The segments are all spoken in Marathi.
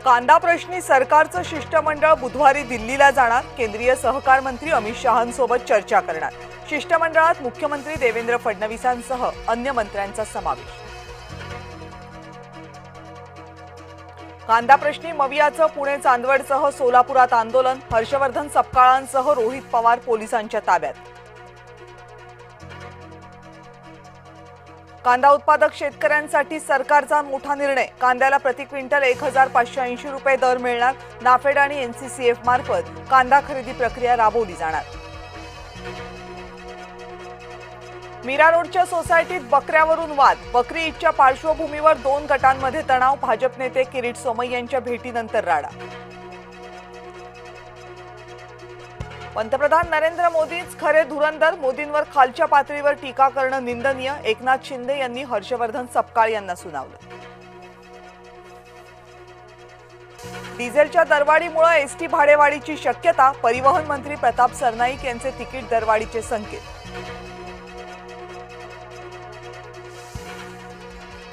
कांदा प्रश्नी सरकारचं शिष्टमंडळ बुधवारी दिल्लीला जाणार। केंद्रीय सहकार मंत्री अमित शहांसोबत चर्चा करणार। शिष्टमंडळात मुख्यमंत्री देवेंद्र फडणवीसांसह अन्य मंत्र्यांचा समावेश। कांदा प्रश्नी मवियाचं पुणे चांदवडसह सोलापुरात आंदोलन। हर्षवर्धन सपकाळांसह रोहित पवार पोलिसांच्या ताब्यात। कांदा उत्पादक शेतकऱ्यांसाठी सरकारचा मोठा निर्णय। कांद्याला प्रति क्विंटल 1580 रुपये दर मिळणार। नाफेड आणि एनसीसीएफ मार्फत कांदा खरेदी प्रक्रिया राबवली जाणार। मीरा रोडच्या सोसायटीत बकऱ्यावरून वाद। बकरी ईदच्या पार्श्वभूमीवर दोन गटांमध्ये तणाव। भाजप नेते किरीट सोमय्या यांच्या भेटीनंतर राडा। पंतप्रधान नरेंद्र मोदीच खरे धुरंधर। मोदींवर खालच्या पातळीवर टीका करणं निंदनीय। एकनाथ शिंदे यांनी हर्षवर्धन सपकाळ यांना सुनावलं। डिझेलच्या दरवाढीमुळे एसटी भाडेवाढीची शक्यता। परिवहन मंत्री प्रताप सरनाईक यांचे तिकीट दरवाढीचे संकेत।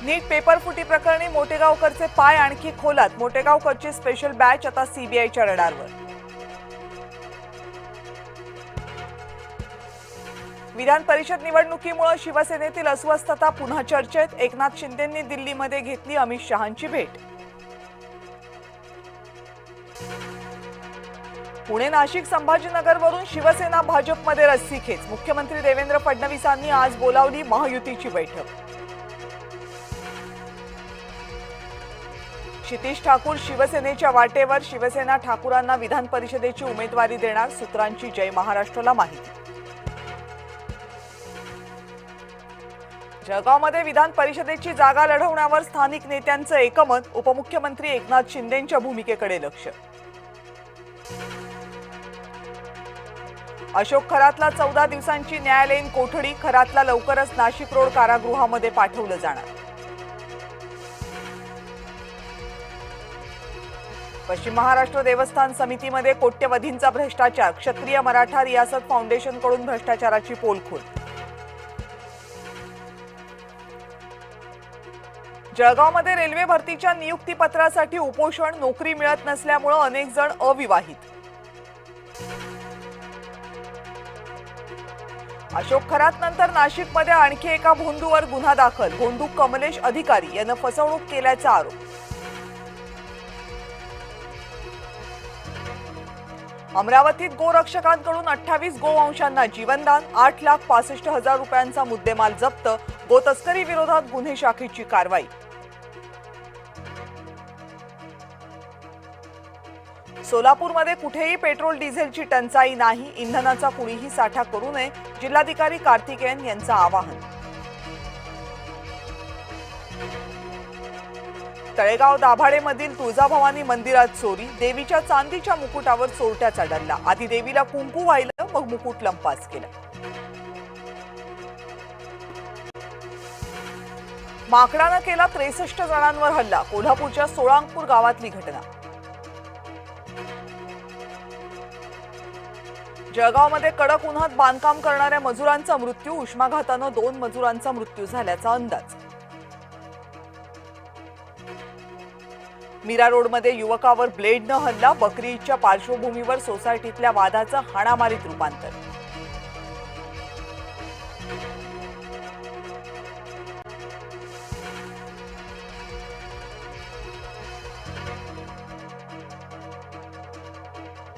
नीट पेपर फुटी प्रकरणी मोटेगावकरचे पाय आणखी खोलात। मोटेगावकरची स्पेशल बॅच आता सीबीआयच्या रडारवर। विधान परिषद निवडणुकीमुळे शिवसेनेतील अस्वस्थता पुन्हा चर्चेत। एकनाथ शिंदेंनी दिल्लीमध्ये घेतली अमित शहांची भेट। पुणे नाशिक संभाजीनगरवरून शिवसेना भाजपमध्ये रस्सीखेच। मुख्यमंत्री देवेंद्र फडणवीसांनी आज बोलावली महायुतीची बैठक। क्षितिज ठाकूर शिवसेनेच्या वाटेवर। शिवसेना ठाकूरांना विधान परिषदेची उमेदवारी देणार। सूत्रांची जय महाराष्ट्रला माहिती। जळगावमध्ये विधान परिषदेची जागा लढवण्यावर स्थानिक नेत्यांचं एकमत। उपमुख्यमंत्री एकनाथ शिंदेंच्या भूमिकेकडे लक्ष। अशोक खरातला 14 दिवसांची न्यायालयीन कोठडी। खरातला लवकरच नाशिक रोड कारागृहामध्ये पाठवलं जाणार। पश्चिम महाराष्ट्र देवस्थान समितीमध्ये कोट्यवधींचा भ्रष्टाचार। क्षत्रिय मराठा रियासत फाउंडेशनकडून भ्रष्टाचाराची पोलखोल। जळगावमध्ये रेल्वे भरतीच्या नियुक्तीपत्रासाठी उपोषण। नोकरी मिळत नसल्यामुळे अनेक जण अविवाहित। अशोक खरात नंतर नाशिकमध्ये आणखी एका भोंदूवर गुन्हा दाखल। भोंदू कमलेश अधिकारी यानं फसवणूक केल्याचा आरोप। अमरावतीत गोरक्षकांकडून 28 गोवंशांना जीवनदान। 8,65,000 रुपयांचा मुद्देमाल जप्त। गोतस्करी विरोधात गुन्हे शाखेची कारवाई। सोलापूरमध्ये कुठेही पेट्रोल डिझेलची टंचाई नाही। इंधनाचा कुणीही साठा करू नये। जिल्हाधिकारी कार्तिकेयन यांचं आवाहन। तळेगाव दाभाडेमधील तुळजाभवानी मंदिरात चोरी। देवीच्या चांदीच्या मुकुटावर चोरट्याचा डल्ला। आधी देवीला कुंकू वाहिलं, मग मुकुट लंपास केला। माकडानं केला 63 जणांवर हल्ला। कोल्हापूरच्या सोळांगपूर गावातली घटना। जळगावमध्ये कडक उन्हात बांधकाम करणाऱ्या मजुरांचा मृत्यू। उष्माघातानं 2 मजुरांचा मृत्यू झाल्याचा अंदाज। मीरा रोडमध्ये युवकावर ब्लेडनं हल्ला। बकरी ईदच्या पार्श्वभूमीवर सोसायटीतल्या वादाचं हाणामारीत रूपांतर।